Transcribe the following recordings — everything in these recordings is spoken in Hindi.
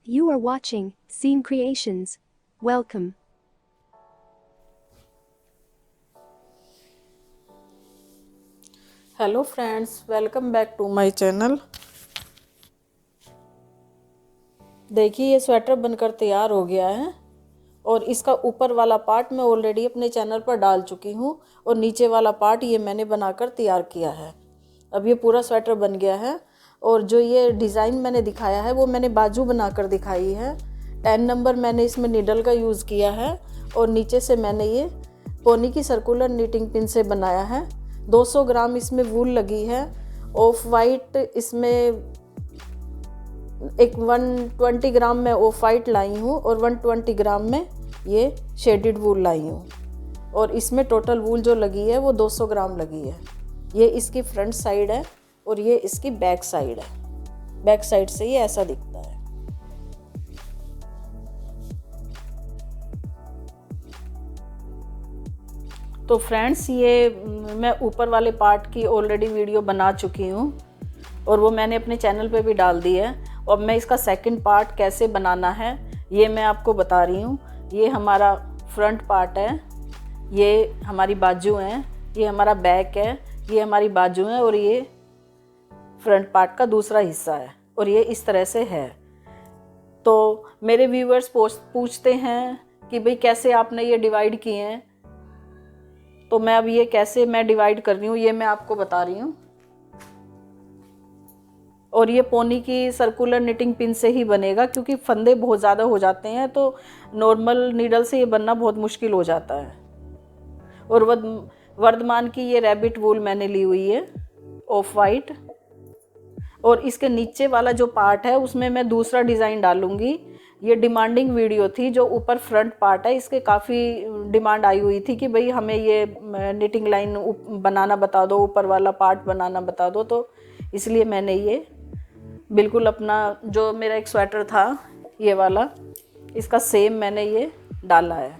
You are watching Scene Creations. Welcome. Hello friends, welcome back to my channel. देखिए, ये स्वेटर बनकर तैयार हो गया है और इसका ऊपर वाला पार्ट मैं ऑलरेडी अपने चैनल पर डाल चुकी हूँ और नीचे वाला पार्ट ये मैंने बनाकर तैयार किया है। अब ये पूरा स्वेटर बन गया है और जो ये डिज़ाइन मैंने दिखाया है वो मैंने बाजू बनाकर दिखाई है। 10 नंबर मैंने इसमें नीडल का यूज़ किया है और नीचे से मैंने ये पोनी की सर्कुलर नीटिंग पिन से बनाया है। 200 ग्राम इसमें वूल लगी है। ऑफ वाइट इसमें एक 120 ग्राम में ऑफ वाइट लाई हूँ और 120 ग्राम में ये शेडेड वूल लाई हूँ और इसमें टोटल वूल जो लगी है वो 200 ग्राम लगी है। ये इसकी फ्रंट साइड है और ये इसकी बैक साइड है। बैक साइड से ये ऐसा दिखता है। तो फ्रेंड्स, ये मैं ऊपर वाले पार्ट की ऑलरेडी वीडियो बना चुकी हूँ और वो मैंने अपने चैनल पे भी डाल दी है। और मैं इसका सेकंड पार्ट कैसे बनाना है ये मैं आपको बता रही हूँ। ये हमारा फ्रंट पार्ट है, ये हमारी बाजू हैं, ये हमारा बैक है, ये हमारी बाजू है और ये फ्रंट पार्ट का दूसरा हिस्सा है और ये इस तरह से है। तो मेरे व्यूअर्स पूछते हैं कि भाई कैसे आपने ये डिवाइड किए हैं, तो मैं अब ये कैसे मैं डिवाइड कर रही हूँ ये मैं आपको बता रही हूँ। और ये पोनी की सर्कुलर निटिंग पिन से ही बनेगा क्योंकि फंदे बहुत ज़्यादा हो जाते हैं तो नॉर्मल नीडल से ये बनना बहुत मुश्किल हो जाता है। और वर्धमान की ये रैबिट वूल मैंने ली हुई है ऑफ वाइट। और इसके नीचे वाला जो पार्ट है उसमें मैं दूसरा डिज़ाइन डालूंगी। ये डिमांडिंग वीडियो थी। जो ऊपर फ्रंट पार्ट है इसके काफ़ी डिमांड आई हुई थी कि भाई हमें ये निटिंग लाइन बनाना बता दो, ऊपर वाला पार्ट बनाना बता दो। तो इसलिए मैंने ये बिल्कुल अपना जो मेरा एक स्वेटर था ये वाला, इसका सेम मैंने ये डाला है।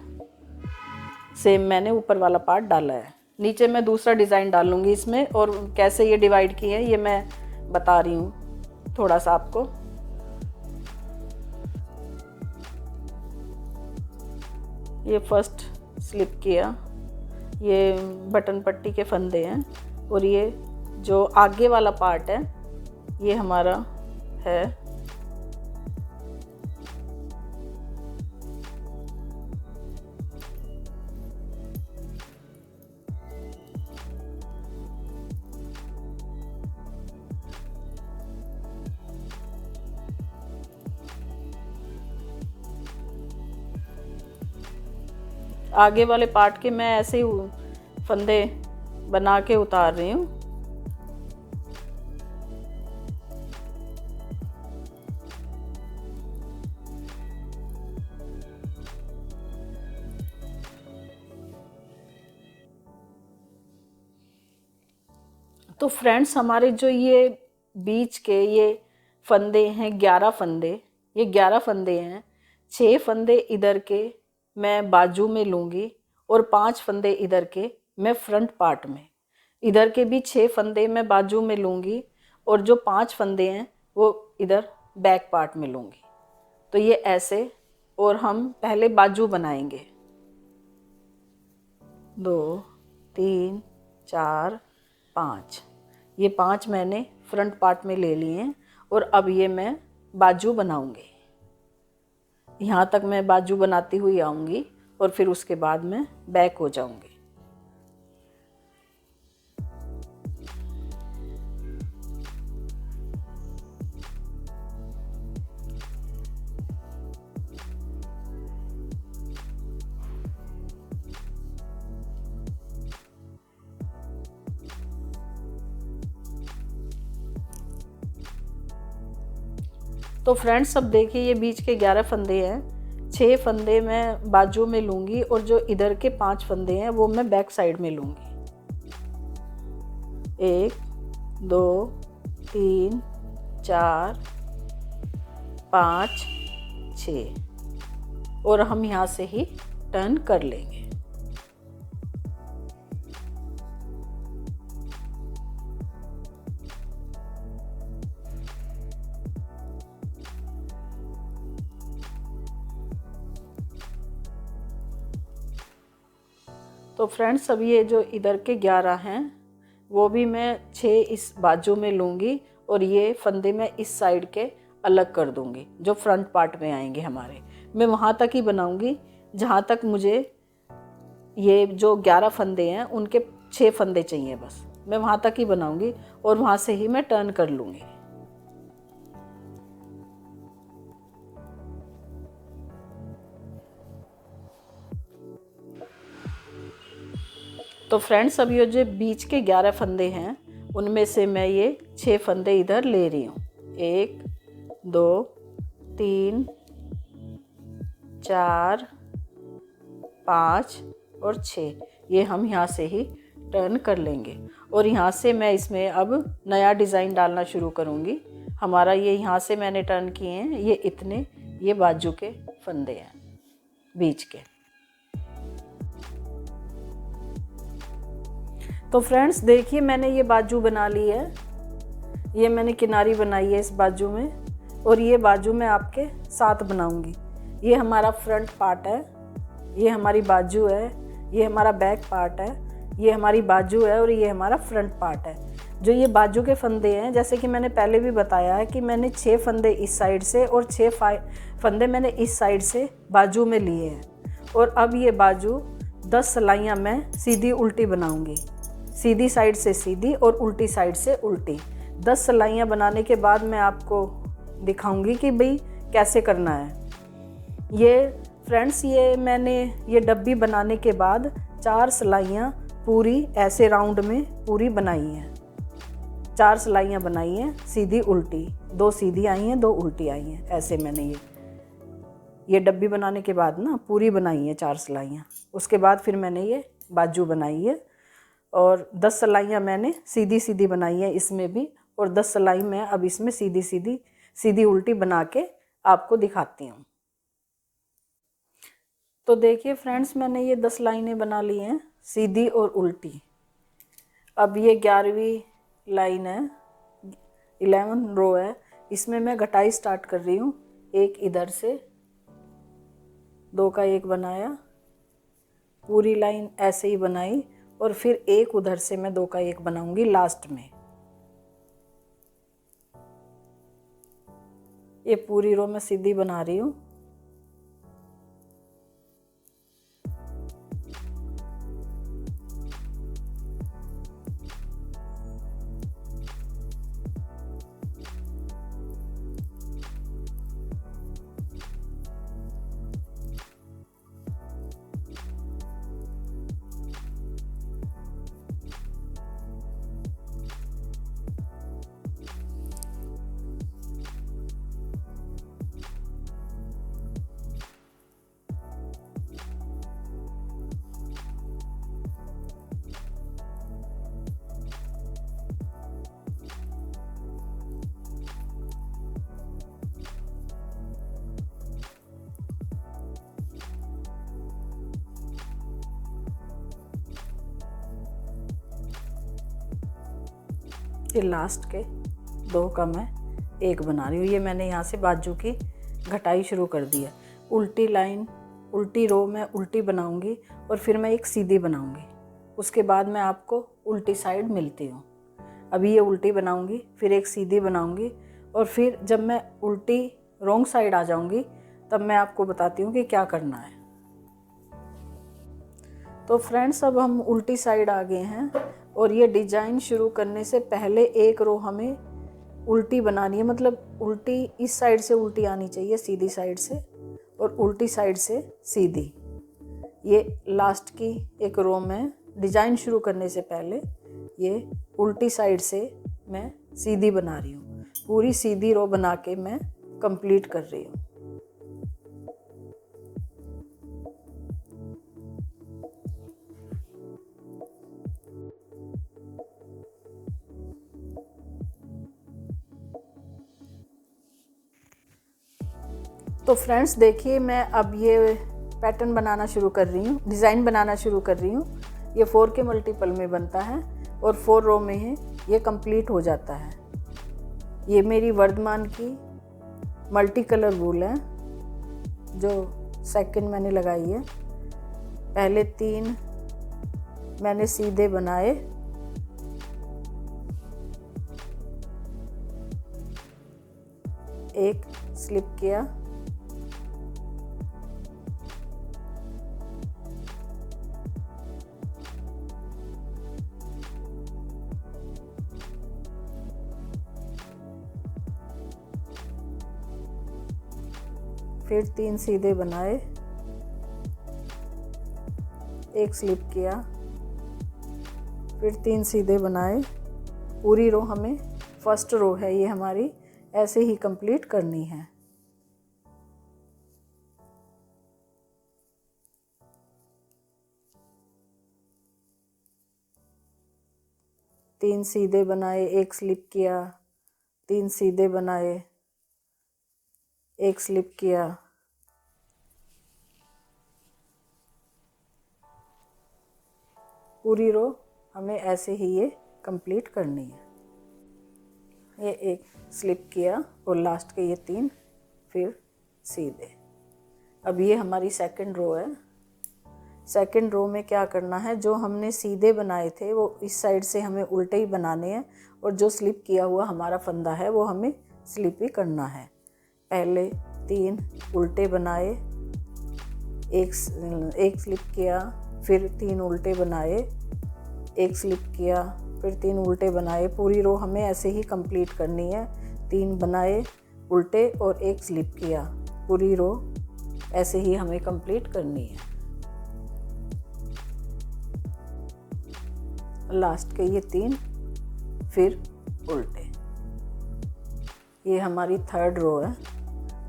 सेम मैंने ऊपर वाला पार्ट डाला है। नीचे मैं दूसरा डिज़ाइन डालूंगी इसमें और कैसे ये डिवाइड किए हैं ये मैं बता रही हूँ थोड़ा सा आपको। ये फर्स्ट स्लिप किया, ये बटन पट्टी के फंदे हैं और ये जो आगे वाला पार्ट है ये हमारा है। आगे वाले पार्ट के मैं ऐसे ही फंदे बना के उतार रही हूँ। तो फ्रेंड्स, हमारे जो ये बीच के ये फंदे हैं 11 फंदे, ये 11 फंदे हैं। 6 फंदे इधर के मैं बाजू में लूँगी और 5 फंदे इधर के मैं फ्रंट पार्ट में। इधर के भी 6 फंदे मैं बाजू में लूँगी और जो 5 फंदे हैं वो इधर बैक पार्ट में लूँगी। तो ये ऐसे। और हम पहले बाजू बनाएंगे। 2 3 4 5, ये 5 मैंने फ्रंट पार्ट में ले लिए हैं और अब ये मैं बाजू बनाऊंगी। यहाँ तक मैं बाजू बनाती हुई आऊँगी और फिर उसके बाद मैं बैक हो जाऊँगी। तो फ्रेंड्स, अब देखिए ये बीच के 11 फंदे हैं। 6 फंदे मैं बाजू में लूँगी और जो इधर के 5 फंदे हैं वो मैं बैक साइड में लूँगी। 1 2 3 4 5 6 और हम यहाँ से ही टर्न कर लेंगे। तो फ्रेंड्स अब ये जो इधर के 11 हैं वो भी मैं 6 इस बाजू में लूँगी और ये फंदे मैं इस साइड के अलग कर दूँगी जो फ्रंट पार्ट में आएंगे हमारे। मैं वहाँ तक ही बनाऊँगी जहाँ तक मुझे ये जो 11 फंदे हैं उनके 6 फंदे चाहिए, बस मैं वहाँ तक ही बनाऊँगी और वहाँ से ही मैं टर्न कर लूँगी। तो फ्रेंड्स अब ये जो बीच के 11 फंदे हैं उनमें से मैं ये 6 फंदे इधर ले रही हूँ। 1 2 3 4 5 और 6, ये हम यहाँ से ही टर्न कर लेंगे और यहाँ से मैं इसमें अब नया डिज़ाइन डालना शुरू करूँगी। हमारा ये यहाँ से मैंने टर्न किए हैं, ये इतने ये बाजू के फंदे हैं बीच के। तो फ्रेंड्स देखिए मैंने ये बाजू बना ली है, ये मैंने किनारी बनाई है इस बाजू में और ये बाजू मैं आपके साथ बनाऊंगी। ये हमारा फ्रंट पार्ट है, ये हमारी बाजू है, ये हमारा बैक पार्ट है, ये हमारी बाजू है और ये हमारा फ्रंट पार्ट है। जो ये बाजू के फंदे हैं जैसे कि मैंने पहले भी बताया है कि मैंने 6 फंदे इस साइड से और 6 फंदे मैंने इस साइड से बाजू में लिए हैं और अब ये बाजू 10 सिलाइयाँ मैं सीधी उल्टी बनाऊंगी, सीधी साइड से सीधी और उल्टी साइड से उल्टी। 10 सिलाइयाँ बनाने के बाद मैं आपको दिखाऊंगी कि भाई कैसे करना है। ये फ्रेंड्स ये मैंने ये डब्बी बनाने के बाद 4 सिलाइयाँ पूरी ऐसे राउंड में पूरी बनाई हैं। 4 सिलाइयाँ बनाई हैं सीधी उल्टी, 2 सीधी आई हैं 2 उल्टी आई हैं, ऐसे मैंने ये डब्बी बनाने के बाद ना पूरी बनाई है 4 सिलाइयाँ। उसके बाद फिर मैंने ये बाजू बनाई है और 10 सिलाइयाँ मैंने सीधी सीधी बनाई है इसमें भी और 10 सिलाई मैं अब इसमें सीधी उल्टी बना के आपको दिखाती हूँ। तो देखिए फ्रेंड्स मैंने ये 10 लाइनें बना ली हैं सीधी और उल्टी। अब ये 11वीं लाइन है, 11 रो है, इसमें मैं घटाई स्टार्ट कर रही हूँ। एक इधर से 2 का 1 बनाया, पूरी लाइन ऐसे ही बनाई और फिर एक उधर से मैं 2 का 1 बनाऊंगी लास्ट में। ये पूरी रो मैं सीधी बना रही हूँ। ये लास्ट के 2 का मैं 1 बना रही हूँ। ये मैंने यहाँ से बाजू की घटाई शुरू कर दी है। उल्टी लाइन उल्टी रो मैं उल्टी बनाऊँगी और फिर मैं एक सीधी बनाऊँगी, उसके बाद मैं आपको उल्टी साइड मिलती हूँ। अभी ये उल्टी बनाऊँगी फिर एक सीधी बनाऊँगी और फिर जब मैं उल्टी रॉन्ग साइड आ जाऊँगी तब मैं आपको बताती हूँ कि क्या करना है। तो फ्रेंड्स अब हम उल्टी साइड आ गए हैं और ये डिजाइन शुरू करने से पहले एक रो हमें उल्टी बनानी है, मतलब उल्टी इस साइड से उल्टी आनी चाहिए सीधी साइड से और उल्टी साइड से सीधी। ये लास्ट की एक रो में डिजाइन शुरू करने से पहले ये उल्टी साइड से मैं सीधी बना रही हूँ। पूरी सीधी रो बना के मैं कंप्लीट कर रही हूँ। तो फ्रेंड्स देखिए मैं अब ये पैटर्न बनाना शुरू कर रही हूँ, डिज़ाइन बनाना शुरू कर रही हूँ। ये 4 के मल्टीपल में बनता है और 4 रो में है ये कंप्लीट हो जाता है। ये मेरी वर्धमान की मल्टी कलर वूल है जो सेकंड मैंने लगाई है। पहले 3 मैंने सीधे बनाए, एक स्लिप किया, फिर 3 सीधे बनाए, एक स्लिप किया, फिर 3 सीधे बनाए। पूरी रो हमें, फर्स्ट रो है ये हमारी, ऐसे ही कंप्लीट करनी है। तीन सीधे बनाए, एक स्लिप किया, 3 सीधे बनाए, एक स्लिप किया, पूरी रो हमें ऐसे ही ये कंप्लीट करनी है। ये एक स्लिप किया और लास्ट के ये 3 फिर सीधे। अब ये हमारी सेकंड रो है। सेकंड रो में क्या करना है, जो हमने सीधे बनाए थे वो इस साइड से हमें उल्टे ही बनाने हैं, और जो स्लिप किया हुआ हमारा फंदा है वो हमें स्लिप ही करना है। पहले 3 उल्टे बनाए, एक स्लिप किया, फिर 3 उल्टे बनाए, एक स्लिप किया, फिर 3 उल्टे बनाए। पूरी रो हमें ऐसे ही कंप्लीट करनी है। 3 बनाए उल्टे और एक स्लिप किया, पूरी रो ऐसे ही हमें कंप्लीट करनी है। लास्ट के ये 3 फिर उल्टे। ये हमारी थर्ड रो है,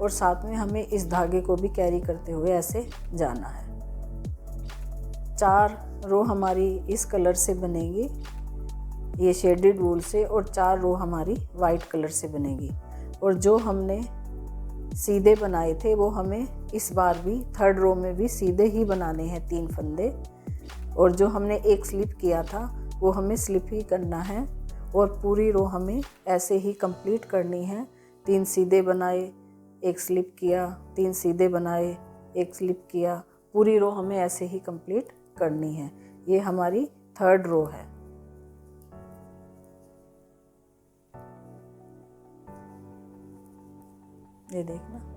और साथ में हमें इस धागे को भी कैरी करते हुए ऐसे जाना है। 4 रो हमारी इस कलर से बनेगी, ये शेडेड वूल से, और 4 रो हमारी वाइट कलर से बनेगी। और जो हमने सीधे बनाए थे वो हमें इस बार भी थर्ड रो में भी सीधे ही बनाने हैं 3 फंदे, और जो हमने एक स्लिप किया था वो हमें स्लिप ही करना है। और पूरी रो हमें ऐसे ही कंप्लीट करनी है। 3 सीधे बनाए, एक स्लिप किया, 3 सीधे बनाए, एक स्लिप किया, पूरी रो हमें ऐसे ही कंप्लीट करनी है। ये हमारी थर्ड रो है। ये देखना,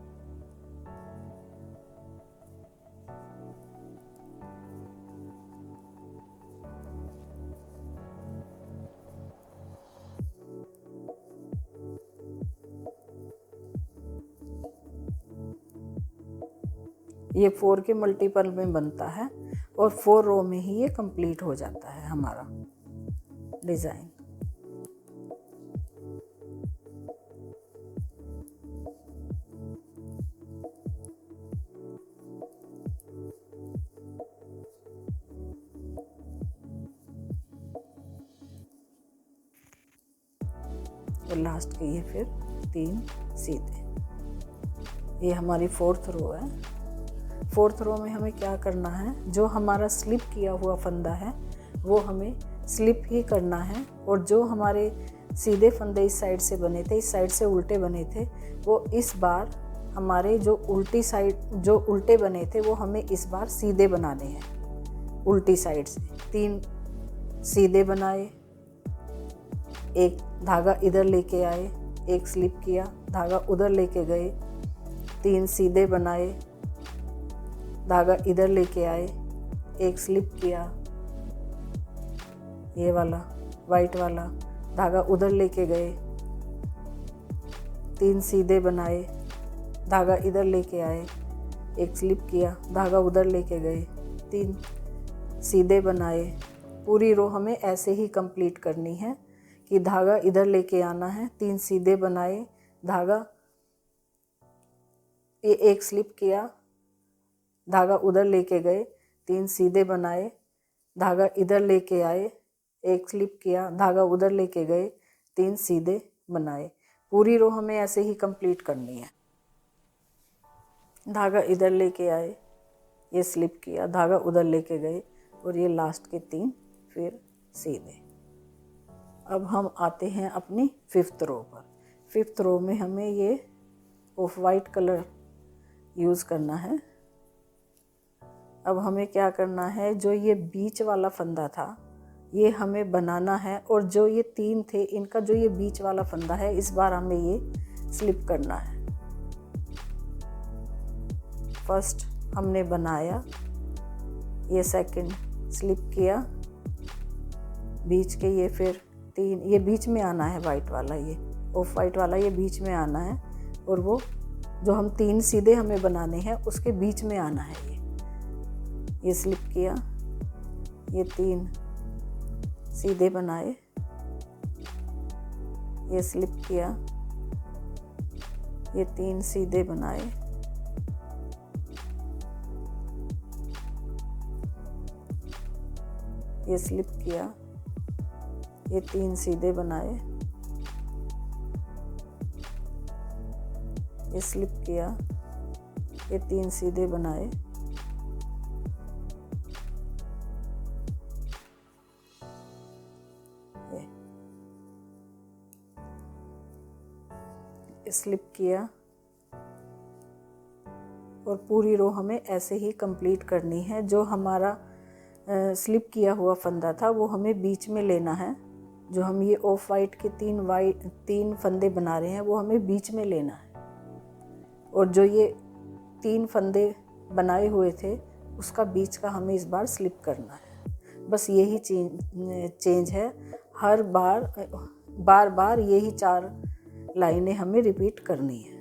ये 4 के मल्टीपल में बनता है, और 4 रो में ही ये कंप्लीट हो जाता है हमारा डिज़ाइन। और लास्ट के ये फिर 3 सीधे। ये हमारी 4th रो है। 4th रो में हमें क्या करना है, जो हमारा स्लिप किया हुआ फंदा है वो हमें स्लिप ही करना है, और जो हमारे सीधे फंदे इस साइड से बने थे, इस साइड से उल्टे बने थे, वो इस बार हमारे जो उल्टी साइड जो उल्टे बने थे वो हमें इस बार सीधे बनाने हैं उल्टी साइड से। 3 सीधे बनाए, एक धागा इधर लेके आए, एक स्लिप किया, धागा उधर लेके गए, 3 सीधे बनाए, धागा इधर लेके आए, एक स्लिप किया, ये वाला वाइट वाला, धागा उधर लेके गए, 3 सीधे बनाए, धागा इधर लेके आए, एक स्लिप किया, धागा उधर लेके गए, 3 सीधे बनाए। पूरी रो हमें ऐसे ही कंप्लीट करनी है कि धागा इधर लेके आना है, 3 सीधे बनाए, धागा ये एक स्लिप किया, धागा उधर लेके गए, 3 सीधे बनाए, धागा इधर लेके आए, एक स्लिप किया, धागा उधर लेके गए, 3 सीधे बनाए। पूरी रो हमें ऐसे ही कंप्लीट करनी है। धागा इधर लेके आए, ये स्लिप किया, धागा उधर लेके गए, और ये लास्ट के 3 फिर सीधे। अब हम आते हैं अपनी 5th रो पर। 5th रो में हमें ये ऑफ वाइट कलर यूज़ करना है। अब हमें क्या करना है, जो ये बीच वाला फंदा था ये हमें बनाना है, और जो ये 3 थे इनका जो ये बीच वाला फंदा है इस बार हमें ये स्लिप करना है। फर्स्ट हमने बनाया, ये सेकंड स्लिप किया बीच के, ये फिर 3, ये बीच में आना है वाइट वाला, ये ऑफ वाइट वाला ये बीच में आना है, और वो जो हम 3 सीधे हमें बनाने हैं उसके बीच में आना है। ये स्लिप किया, ये 3 सीधे बनाए, ये स्लिप किया, ये 3 सीधे बनाए, ये स्लिप किया, ये 3 सीधे बनाए, ये स्लिप किया, ये 3 सीधे बनाए, ये स्लिप किया, और पूरी रो हमें ऐसे ही कंप्लीट करनी है। जो हमारा स्लिप किया हुआ फंदा था वो हमें बीच में लेना है, जो हम ये ऑफ वाइट के 3 फंदे बना रहे हैं वो हमें बीच में लेना है, और जो ये 3 फंदे बनाए हुए थे उसका बीच का हमें इस बार स्लिप करना है। बस यही चेंज है, हर बार बार यही 4 लाइनें हमें रिपीट करनी है।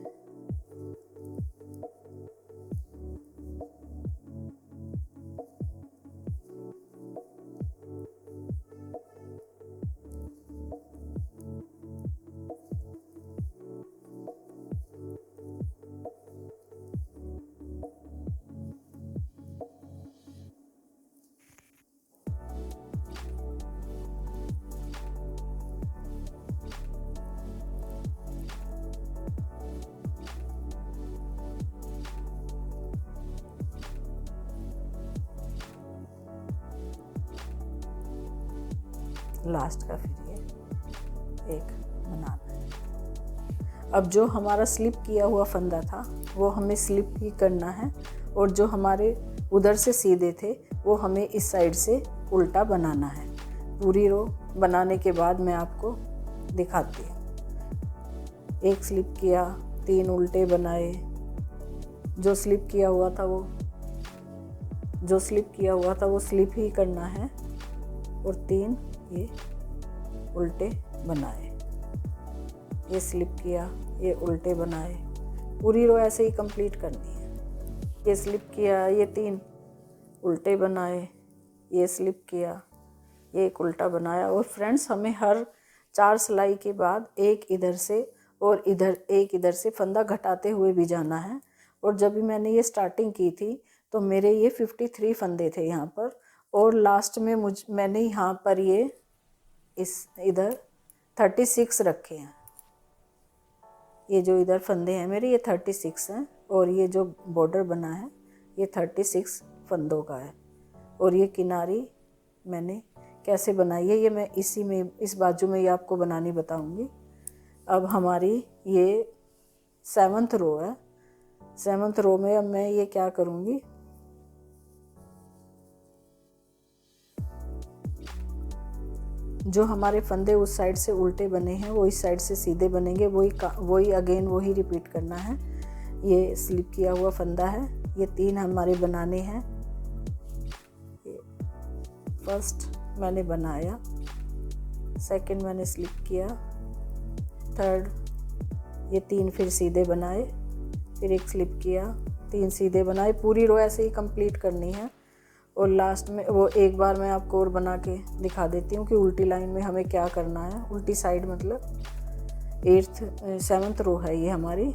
लास्ट का फिर ये एक बनाना है। अब जो हमारा स्लिप किया हुआ फंदा था वो हमें स्लिप ही करना है, और जो हमारे उधर से सीधे थे वो हमें इस साइड से उल्टा बनाना है। पूरी रो बनाने के बाद मैं आपको दिखाती हूँ। एक स्लिप किया, 3 उल्टे बनाए, जो स्लिप किया हुआ था वो स्लिप ही करना है, और 3 ये उल्टे बनाए, ये स्लिप किया, ये उल्टे बनाए। पूरी रो ऐसे ही कंप्लीट करनी है। ये स्लिप किया, ये 3 उल्टे बनाए, ये स्लिप किया, ये एक उल्टा बनाया। और फ्रेंड्स हमें हर 4 सिलाई के बाद एक इधर से और एक इधर से फंदा घटाते हुए भी जाना है। और जब भी मैंने ये स्टार्टिंग की थी तो मेरे ये 53 फंदे थे यहाँ पर, और लास्ट में मैंने यहाँ पर ये इधर 36 रखे हैं। ये जो इधर फंदे हैं मेरे ये 36 हैं, और ये जो बॉर्डर बना है ये 36 फंदों का है। और ये किनारी मैंने कैसे बनाई है ये मैं इस बाजू में ये आपको बनानी बताऊंगी। अब हमारी ये 7th रो है। 7th रो में अब मैं ये क्या करूँगी, जो हमारे फंदे उस साइड से उल्टे बने हैं वो इस साइड से सीधे बनेंगे, वही रिपीट करना है। ये स्लिप किया हुआ फंदा है, ये 3 हमारे बनाने हैं। फर्स्ट मैंने बनाया, सेकंड मैंने स्लिप किया, थर्ड ये 3 फिर सीधे बनाए, फिर एक स्लिप किया, 3 सीधे बनाए। पूरी रो ऐसे ही कंप्लीट करनी है। और लास्ट में वो एक बार मैं आपको और बना के दिखा देती हूँ कि उल्टी लाइन में हमें क्या करना है। उल्टी साइड मतलब 7th रो है ये हमारी,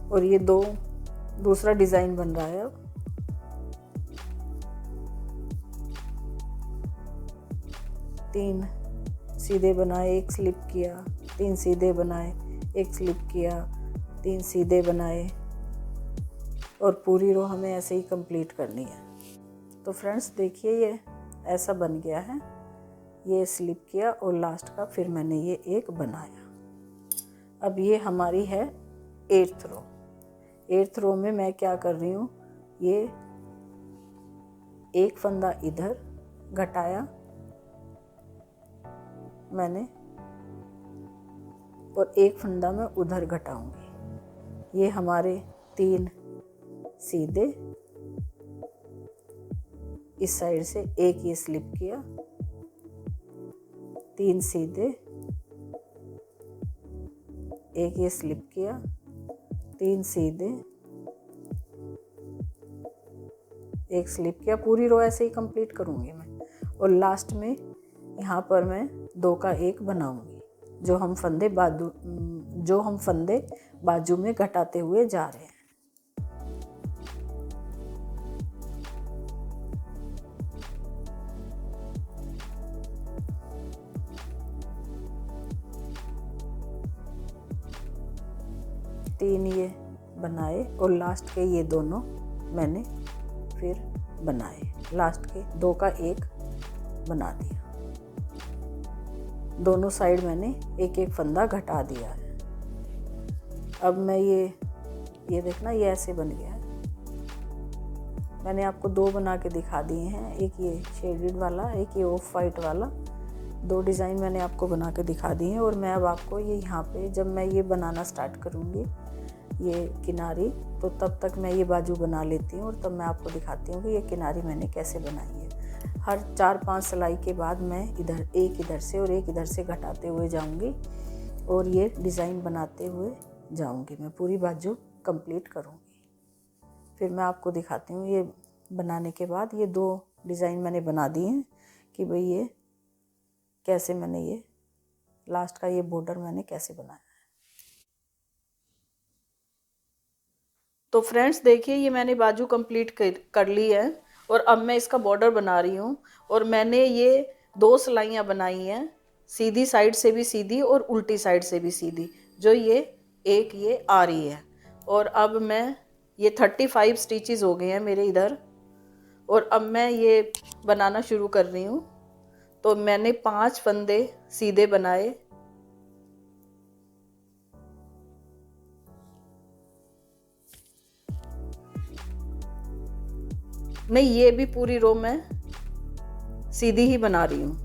और ये दूसरा डिज़ाइन बन रहा है। अब 3 सीधे बनाए, एक स्लिप किया, 3 सीधे बनाए, एक स्लिप किया, 3 सीधे बनाए, और पूरी रो हमें ऐसे ही कंप्लीट करनी है। तो फ्रेंड्स देखिए ये ऐसा बन गया है। ये स्लिप किया और लास्ट का फिर मैंने ये एक बनाया। अब ये हमारी है 8th रो। 8th रो में मैं क्या कर रही हूँ, ये एक फंदा इधर घटाया मैंने और एक फंदा मैं उधर घटाऊंगी। ये हमारे 3 सीधे, इस साइड से एक ये स्लिप किया, 3 सीधे, एक ये स्लिप किया, 3 सीधे, एक स्लिप किया। पूरी रो ऐसे ही कंप्लीट करूंगी मैं और लास्ट में यहाँ पर मैं 2 का 1 बनाऊंगी जो हम फंदे बाजू में घटाते हुए जा रहे हैं। तीन ये बनाए और लास्ट के ये दोनों मैंने फिर बनाए, लास्ट के 2 का 1 बना दिया। दोनों साइड मैंने एक एक फंदा घटा दिया है। अब मैं ये देखना, ये ऐसे बन गया है। मैंने आपको 2 बना के दिखा दिए हैं, एक ये शेडेड वाला, एक ये ऑफ वाइट वाला। 2 डिज़ाइन मैंने आपको बना के दिखा दिए हैं और मैं अब आपको ये यहाँ पे जब मैं ये बनाना स्टार्ट करूँगी ये किनारी, तो तब तक मैं ये बाजू बना लेती हूँ और तब मैं आपको दिखाती हूँ कि ये किनारी मैंने कैसे बनाई है। हर 4-5 सिलाई के बाद मैं एक इधर से और एक इधर से घटाते हुए जाऊँगी और ये डिज़ाइन बनाते हुए जाऊँगी। मैं पूरी बाजू कंप्लीट करूँगी, फिर मैं आपको दिखाती हूँ। ये बनाने के बाद ये 2 डिज़ाइन मैंने बना दिए हैं कि भाई ये कैसे मैंने ये लास्ट का ये बॉर्डर मैंने कैसे बनाया। तो फ्रेंड्स देखिए, ये मैंने बाजू कंप्लीट कर ली है और अब मैं इसका बॉर्डर बना रही हूँ। और मैंने ये 2 सिलाइयाँ बनाई हैं, सीधी साइड से भी सीधी और उल्टी साइड से भी सीधी, जो ये आ रही है। और अब मैं ये 35 स्टिचेस हो गए हैं मेरे इधर और अब मैं ये बनाना शुरू कर रही हूँ। तो मैंने 5 फंदे सीधे बनाए, नहीं ये भी पूरी रो मैं सीधी ही बना रही हूँ,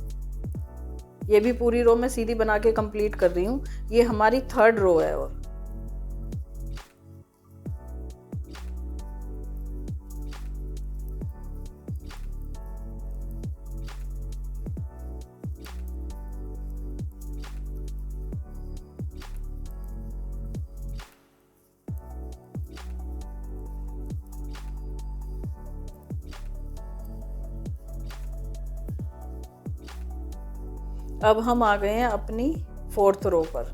ये भी पूरी रो मैं सीधी बना के कंप्लीट कर रही हूँ। ये हमारी 3rd रो है। और अब हम आ गए हैं अपनी 4th रो पर।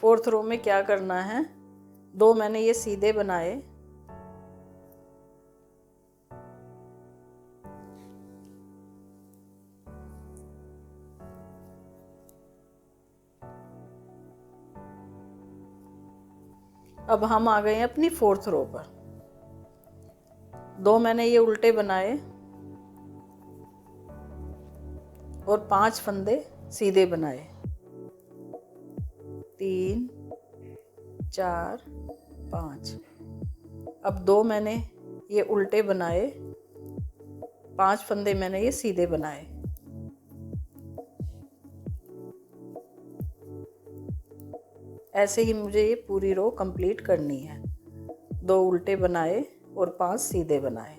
फोर्थ रो में क्या करना है, 2 मैंने ये सीधे बनाए, अब हम आ गए हैं अपनी 4th रो पर। 2 मैंने ये उल्टे बनाए और 5 फंदे सीधे बनाए, 3 4 5। अब 2 मैंने ये उल्टे बनाए, 5 फंदे मैंने ये सीधे बनाए। ऐसे ही मुझे ये पूरी रो कंप्लीट करनी है। 2 उल्टे बनाए और 5 सीधे बनाए।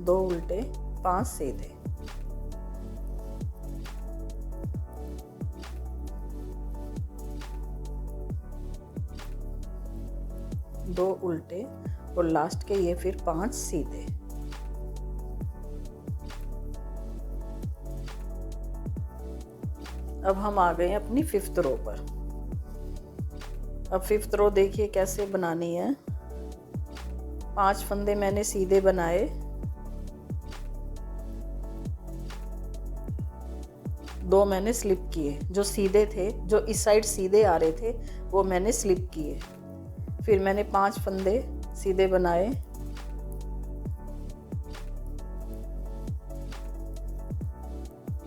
दो उल्टे 5 सीधे। दो उल्टे और लास्ट के ये फिर 5 सीधे। अब हम आ गए हैं अपनी 5th रो पर। अब 5th रो देखिए कैसे बनानी है। 5 फंदे मैंने सीधे बनाए, 2 मैंने स्लिप किए, जो सीधे थे, जो इस साइड सीधे आ रहे थे वो मैंने स्लिप किए। फिर मैंने 5 फंदे सीधे बनाए,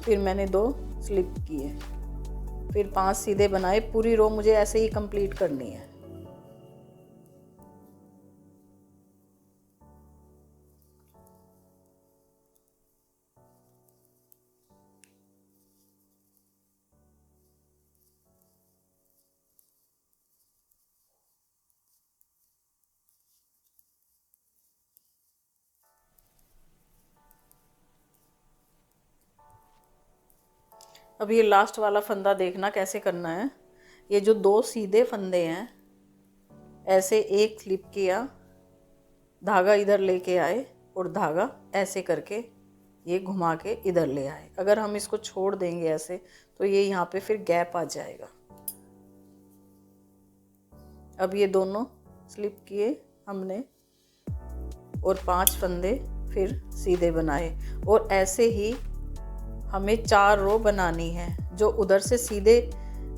फिर मैंने 2 स्लिप किए, फिर 5 सीधे बनाए। पूरी रो मुझे ऐसे ही कंप्लीट करनी है। अब ये लास्ट वाला फंदा देखना कैसे करना है। ये जो 2 सीधे फंदे हैं, ऐसे एक स्लिप किया, धागा इधर लेके आए और धागा ऐसे करके ये घुमा के इधर ले आए। अगर हम इसको छोड़ देंगे ऐसे तो ये यहाँ पे फिर गैप आ जाएगा। अब ये दोनों स्लिप किए हमने और 5 फंदे फिर सीधे बनाए, और ऐसे ही हमें 4 रो बनानी है। जो उधर से सीधे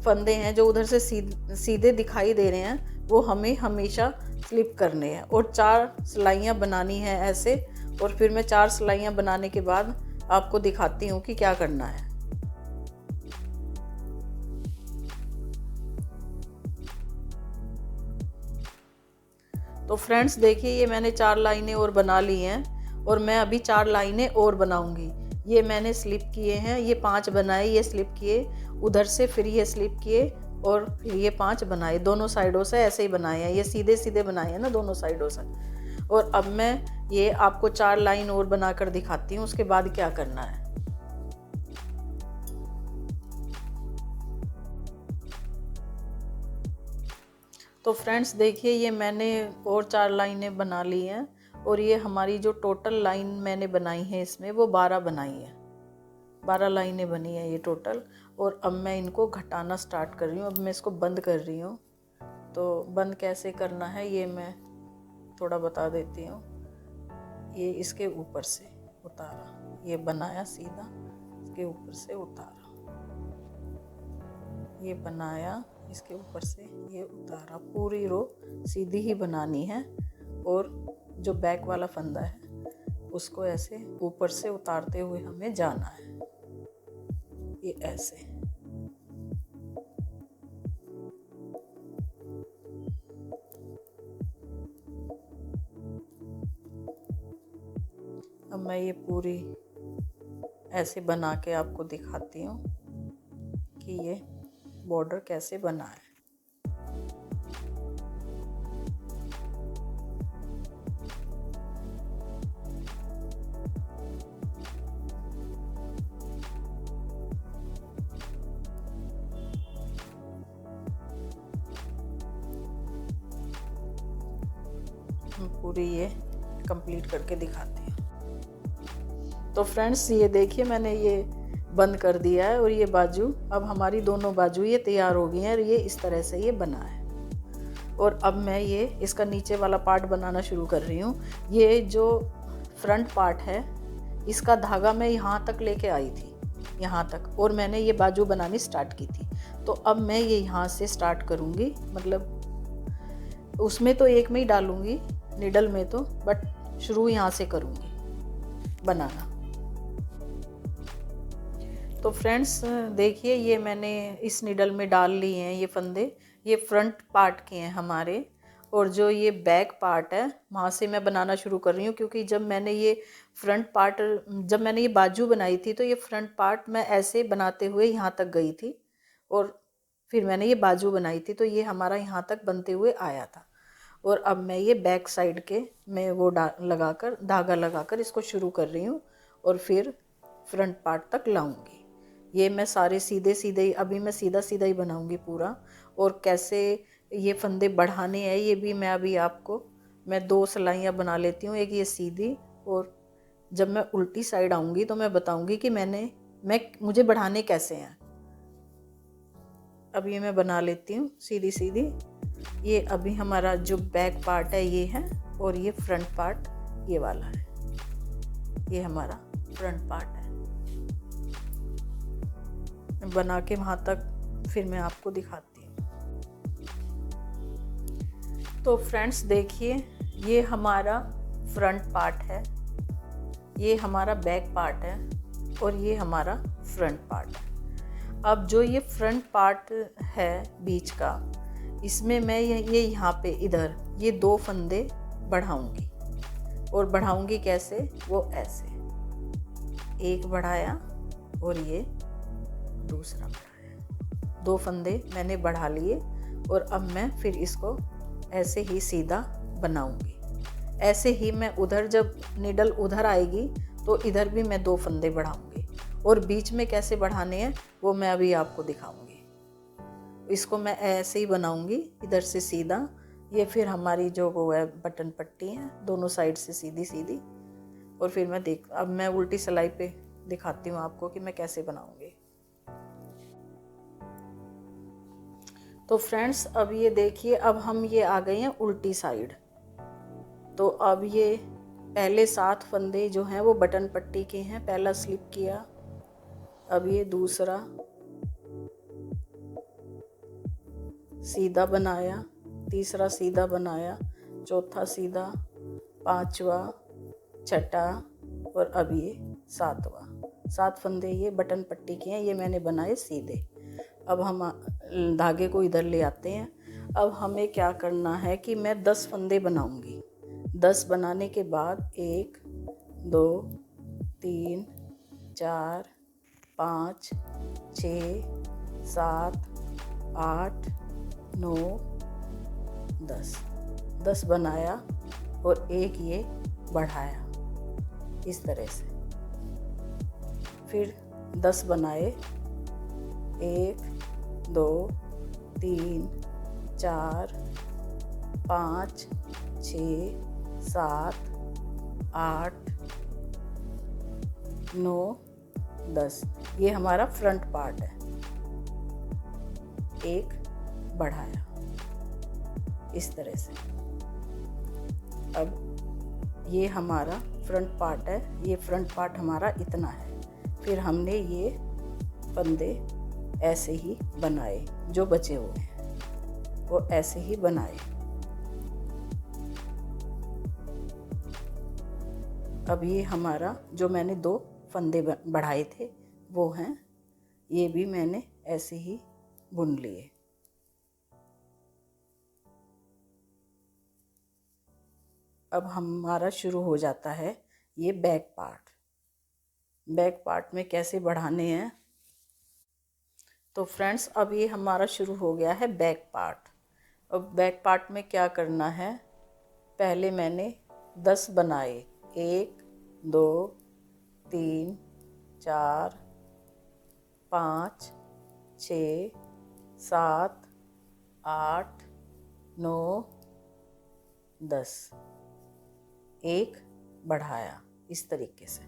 फंदे हैं, जो उधर से सीधे दिखाई दे रहे हैं, वो हमें हमेशा स्लिप करने हैं और 4 सिलाइयाँ बनानी है ऐसे। और फिर मैं 4 सिलाइयाँ बनाने के बाद आपको दिखाती हूँ कि क्या करना है। तो फ्रेंड्स देखिए, ये मैंने 4 लाइनें और बना ली हैं और मैं अभी 4 लाइनें और बनाऊंगी। ये मैंने स्लिप किए हैं, ये 5 बनाए, ये स्लिप किए, उधर से फिर ये स्लिप किए और फिर ये 5 बनाए। दोनों साइडों से ऐसे ही बनाए हैं, ये सीधे सीधे बनाए हैं ना दोनों साइडों से। और अब मैं ये आपको 4 लाइन और बनाकर दिखाती हूँ, उसके बाद क्या करना है। तो फ्रेंड्स देखिए, ये मैंने और 4 लाइनें बना ली हैं और ये हमारी जो टोटल लाइन मैंने बनाई है इसमें वो 12 बनाई है। 12 लाइनें बनी है ये टोटल। और अब मैं इनको घटाना स्टार्ट कर रही हूँ। अब मैं इसको बंद कर रही हूँ। तो बंद कैसे करना है ये मैं थोड़ा बता देती हूँ। ये इसके ऊपर से उतारा, ये बनाया सीधा, इसके ऊपर से उतारा, ये बनाया, इसके ऊपर से ये उतारा। पूरी रो सीधी ही बनानी है और जो बैक वाला फंदा है उसको ऐसे ऊपर से उतारते हुए हमें जाना है, ये ऐसे। अब मैं ये पूरी ऐसे बना के आपको दिखाती हूँ कि ये बॉर्डर कैसे बना है। पूरी ये कंप्लीट करके दिखाती हूँ। तो फ्रेंड्स ये देखिए, मैंने ये बंद कर दिया है और ये बाजू, अब हमारी दोनों बाजू ये तैयार हो गई हैं और ये इस तरह से ये बना है। और अब मैं ये इसका नीचे वाला पार्ट बनाना शुरू कर रही हूँ। ये जो फ्रंट पार्ट है इसका धागा मैं यहाँ तक लेके आई थी, यहाँ तक, और मैंने ये बाजू बनानी स्टार्ट की थी। तो अब मैं ये यहाँ से स्टार्ट करूँगी, मतलब उसमें तो एक में ही डालूँगी निडल में तो, बट शुरू यहाँ से करूँगी बनाना। तो फ्रेंड्स देखिए, ये मैंने इस निडल में डाल लिए हैं ये फंदे। ये फ्रंट पार्ट के हैं हमारे, और जो ये बैक पार्ट है वहाँ से मैं बनाना शुरू कर रही हूँ। क्योंकि जब मैंने ये फ्रंट पार्ट, जब मैंने ये बाजू बनाई थी तो ये फ्रंट पार्ट मैं ऐसे बनाते हुए यहाँ तक गई थी और फिर मैंने ये बाजू बनाई थी, तो ये हमारा यहाँ तक बनते हुए आया था। और अब मैं ये बैक साइड के मैं वो लगाकर धागा लगाकर इसको शुरू कर रही हूँ और फिर फ्रंट पार्ट तक लाऊंगी। ये मैं सारे सीधे सीधे ही, अभी मैं सीधा सीधा ही बनाऊंगी पूरा। और कैसे ये फंदे बढ़ाने हैं ये भी मैं अभी आपको, मैं 2 सिलाइयाँ बना लेती हूँ, एक ये सीधी, और जब मैं उल्टी साइड आऊँगी तो मैं बताऊँगी कि मुझे बढ़ाने कैसे हैं। अब ये मैं बना लेती हूँ सीधी सीधी। ये अभी हमारा जो बैक पार्ट है ये है, और ये फ्रंट पार्ट ये वाला है, ये हमारा फ्रंट पार्ट है। बना के वहाँ तक फिर मैं आपको दिखाती हूँ। तो फ्रेंड्स देखिए, ये हमारा फ्रंट पार्ट है, ये हमारा बैक पार्ट है और ये हमारा फ्रंट पार्ट है। अब जो ये फ्रंट पार्ट है बीच का, इसमें मैं ये यहाँ पे इधर ये 2 फंदे बढ़ाऊंगी। और बढ़ाऊंगी कैसे? वो ऐसे, एक बढ़ाया और ये दूसरा बढ़ाया, 2 फंदे मैंने बढ़ा लिए। और अब मैं फिर इसको ऐसे ही सीधा बनाऊंगी। ऐसे ही मैं उधर, जब नीडल उधर आएगी तो इधर भी मैं 2 फंदे बढ़ाऊंगी। और बीच में कैसे बढ़ाने हैं वो मैं अभी आपको दिखाऊंगी। इसको मैं ऐसे ही बनाऊंगी, इधर से सीधा। ये फिर हमारी जो वो है बटन पट्टी है, दोनों साइड से सीधी सीधी। और फिर अब मैं उल्टी सिलाई पे दिखाती हूँ आपको कि मैं कैसे बनाऊंगी। तो फ्रेंड्स अब ये देखिए, अब हम ये आ गए हैं उल्टी साइड। तो अब ये पहले 7 फंदे जो हैं वो बटन पट्टी के हैं, पहला स्लिप किया। अब ये दूसरा सीधा बनाया, तीसरा सीधा बनाया, चौथा सीधा, 5वां, छठा और अब ये 7वां। 7 फंदे ये बटन पट्टी के हैं, ये मैंने बनाए सीधे। अब हम धागे को इधर ले आते हैं। अब हमें क्या करना है कि मैं 10 फंदे बनाऊंगी। 10 बनाने के बाद 1 2 3 4 5 6 7 8 9 10 10 बनाया और एक ये बढ़ाया इस तरह से। फिर 10 बनाए, 1 2 3 4 5 6 7 8 9 10। ये हमारा फ्रंट पार्ट है। एक बढ़ाया इस तरह से। अब ये हमारा फ्रंट पार्ट है, ये फ्रंट पार्ट हमारा इतना है। फिर हमने ये फंदे ऐसे ही बनाए, जो बचे हुए हैं वो ऐसे ही बनाए। अब ये हमारा जो मैंने 2 फंदे बढ़ाए थे वो हैं, ये भी मैंने ऐसे ही बुन लिए। अब हमारा शुरू हो जाता है ये बैक पार्ट। बैक पार्ट में कैसे बढ़ाने हैं, तो फ्रेंड्स अब ये हमारा शुरू हो गया है बैक पार्ट। अब बैक पार्ट में क्या करना है, पहले मैंने 10 बनाए, 1 2 3 4 5 6 7 8 9 10। एक बढ़ाया इस तरीके से।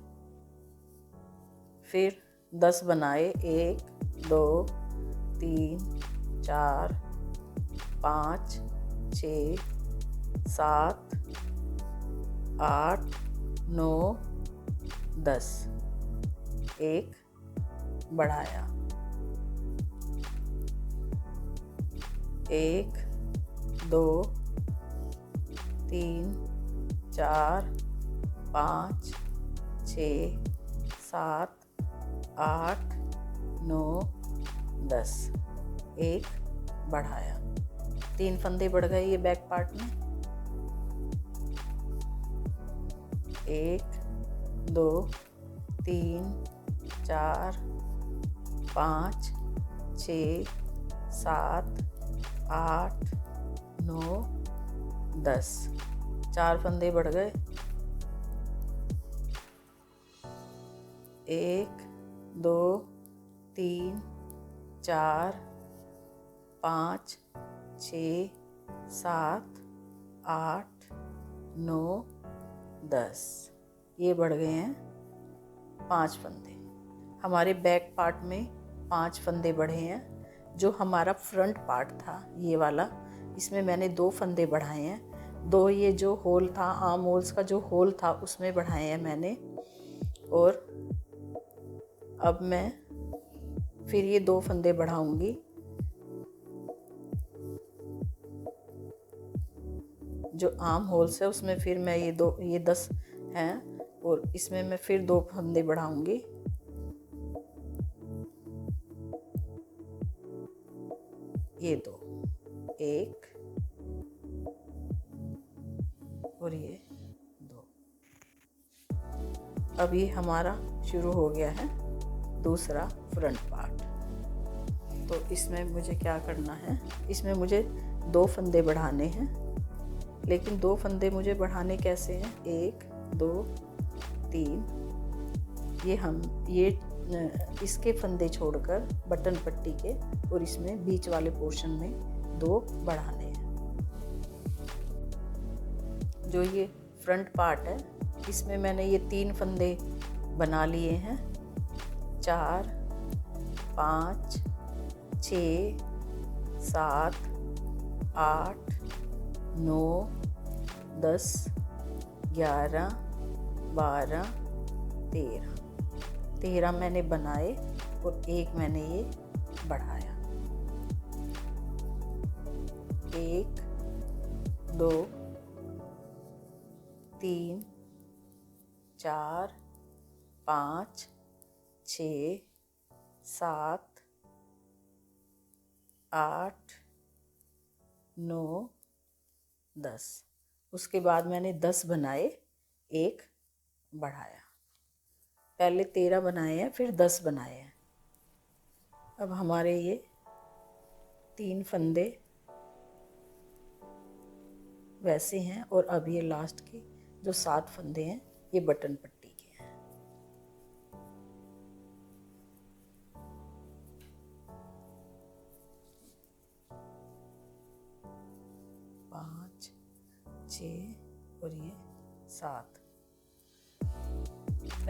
फिर 10 बनाए, 1 2 3 4 5 6 7 8 9 10। एक बढ़ाया, 1 2 3 4 5 6 7 8 9 10। एक बढ़ाया, 3 फंदे बढ़ गए ये बैक पार्ट में। 1 2 3 4 5 6 7 8 9 10। 4 फंदे बढ़ गए। 1 2 3 4 5 6 7 8 9 10। ये बढ़ गए हैं 5 फंदे। हमारे बैक पार्ट में 5 फंदे बढ़े हैं। जो हमारा फ्रंट पार्ट था ये वाला, इसमें मैंने 2 फंदे बढ़ाए हैं। 2 ये जो होल था, आर्म होल्स का जो होल था उसमें बढ़ाए हैं मैंने। और अब मैं फिर ये 2 फंदे बढ़ाऊंगी, जो आर्म होल्स है उसमें फिर मैं ये 10 हैं और इसमें मैं फिर 2 फंदे बढ़ाऊंगी। ये 2, 1 और ये 2। अब ये हमारा शुरू हो गया है दूसरा फ्रंट पार्ट। तो इसमें मुझे क्या करना है, इसमें मुझे 2 फंदे बढ़ाने हैं, लेकिन 2 फंदे मुझे बढ़ाने कैसे हैं, 1 2 3, ये इसके फंदे छोड़कर बटन पट्टी के और इसमें बीच वाले पोर्शन में 2 बढ़ाने हैं। जो ये फ्रंट पार्ट है इसमें मैंने ये 3 फंदे बना लिए हैं, 4 5 6 7 8 9 10 11 12 13 मैंने बनाए और 1 मैंने ये बढ़ाया। 1 2 3 4 5 6 7 8 9 10। उसके बाद मैंने 10 बनाए, 1 बढ़ाया। पहले 13 बनाए हैं, फिर 10 बनाए हैं। अब हमारे ये 3 फंदे वैसे हैं और अब ये लास्ट के जो 7 फंदे हैं ये बटन पट्टी के हैं। पाँच 6 और ये 7।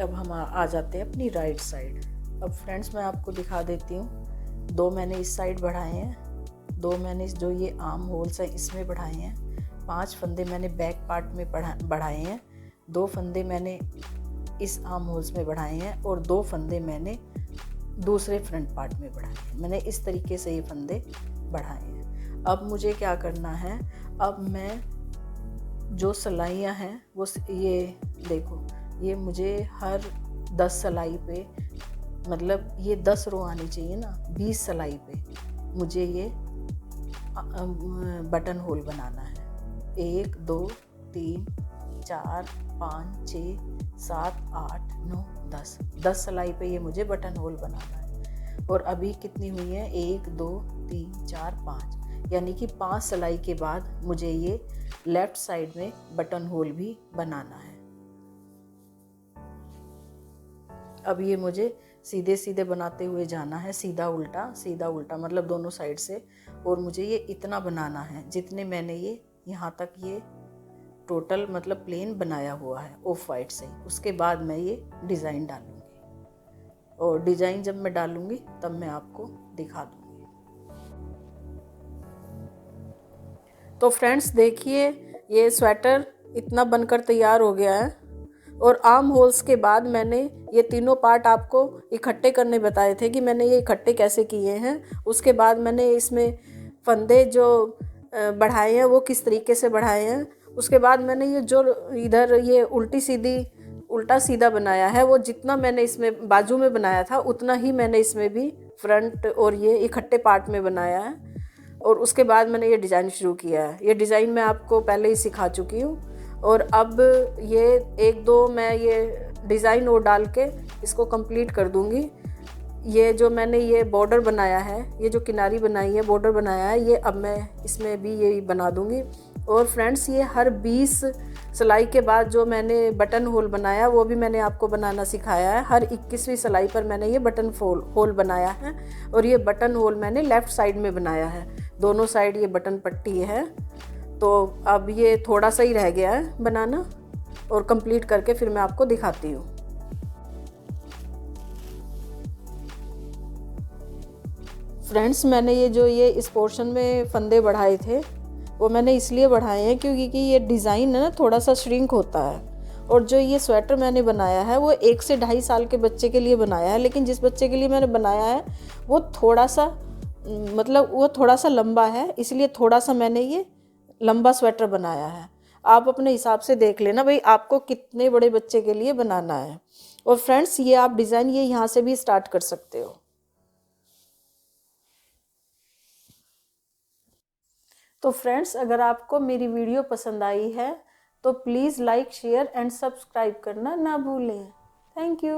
अब हम आ जाते हैं अपनी राइट साइड। अब फ्रेंड्स मैं आपको दिखा देती हूँ, 2 मैंने इस साइड बढ़ाए हैं, 2 मैंने जो ये आर्म होल्स है इसमें बढ़ाए हैं, 5 फंदे मैंने बैक पार्ट में बढ़ाए हैं, 2 फंदे मैंने इस आर्म होल्स में बढ़ाए हैं और 2 फंदे मैंने दूसरे फ्रंट पार्ट में बढ़ाए हैं। मैंने इस तरीके से ये फंदे बढ़ाए हैं। अब मुझे क्या करना है, अब मैं जो सिलाइयाँ हैं वो ये देखो, ये मुझे हर 10 सिलाई पे, मतलब ये 10 रो आनी चाहिए ना, 20 सिलाई पे मुझे ये बटन होल बनाना है। 1 2 3 4 5 6 7 8 9 10 सिलाई पे ये मुझे बटन होल बनाना है। और अभी कितनी हुई है, 1 2 3 4 5, यानी कि 5 सिलाई के बाद मुझे ये लेफ्ट साइड में बटन होल भी बनाना है। अब ये मुझे सीधे सीधे बनाते हुए जाना है, सीधा उल्टा मतलब दोनों साइड से। और मुझे ये इतना बनाना है जितने मैंने ये यहाँ तक ये टोटल मतलब प्लेन बनाया हुआ है ऑफ वाइट से। उसके बाद मैं ये डिज़ाइन डालूँगी और डिज़ाइन जब मैं डालूँगी तब मैं आपको दिखा दूँगी। तो फ्रेंड्स देखिए, ये स्वेटर इतना बनकर तैयार हो गया है। और आर्म होल्स के बाद मैंने ये तीनों पार्ट आपको इकट्ठे करने बताए थे कि मैंने ये इकट्ठे कैसे किए हैं। उसके बाद मैंने इसमें फंदे जो बढ़ाए हैं वो किस तरीके से बढ़ाए हैं। उसके बाद मैंने ये जो इधर ये उल्टा सीधा बनाया है, वो जितना मैंने इसमें बाजू में बनाया था उतना ही मैंने इसमें भी फ्रंट और ये इकट्ठे पार्ट में बनाया है। और उसके बाद मैंने ये डिज़ाइन शुरू किया है। ये डिज़ाइन मैं आपको पहले ही सिखा चुकी हूँ। और अब ये 1-2 मैं ये डिज़ाइन और डाल के इसको कंप्लीट कर दूँगी। ये जो मैंने ये बॉर्डर बनाया है, ये जो किनारी बनाई है, बॉर्डर बनाया है, ये अब मैं इसमें भी ये बना दूँगी। और फ्रेंड्स ये हर 20 सिलाई के बाद जो मैंने बटन होल बनाया वो भी मैंने आपको बनाना सिखाया है। हर 21वीं सिलाई पर मैंने ये बटन होल बनाया है। और ये बटन होल मैंने लेफ़्ट साइड में बनाया है, दोनों साइड ये बटन पट्टी है। तो अब ये थोड़ा सा ही रह गया है बनाना, और कंप्लीट करके फिर मैं आपको दिखाती हूँ। फ्रेंड्स मैंने ये इस पोर्शन में फंदे बढ़ाए थे वो मैंने इसलिए बढ़ाए हैं क्योंकि ये डिज़ाइन है ना थोड़ा सा श्रिंक होता है। और जो ये स्वेटर मैंने बनाया है वो 1 से 2.5 साल के बच्चे के लिए बनाया है, लेकिन जिस बच्चे के लिए मैंने बनाया है वो थोड़ा सा वो थोड़ा सा लंबा है, इसलिए थोड़ा सा मैंने ये लंबा स्वेटर बनाया है। आप अपने हिसाब से देख लेना भाई आपको कितने बड़े बच्चे के लिए बनाना है। और फ्रेंड्स ये आप डिज़ाइन ये यहाँ से भी स्टार्ट कर सकते हो। तो फ्रेंड्स अगर आपको मेरी वीडियो पसंद आई है तो please like share and subscribe करना ना भूलें। Thank you.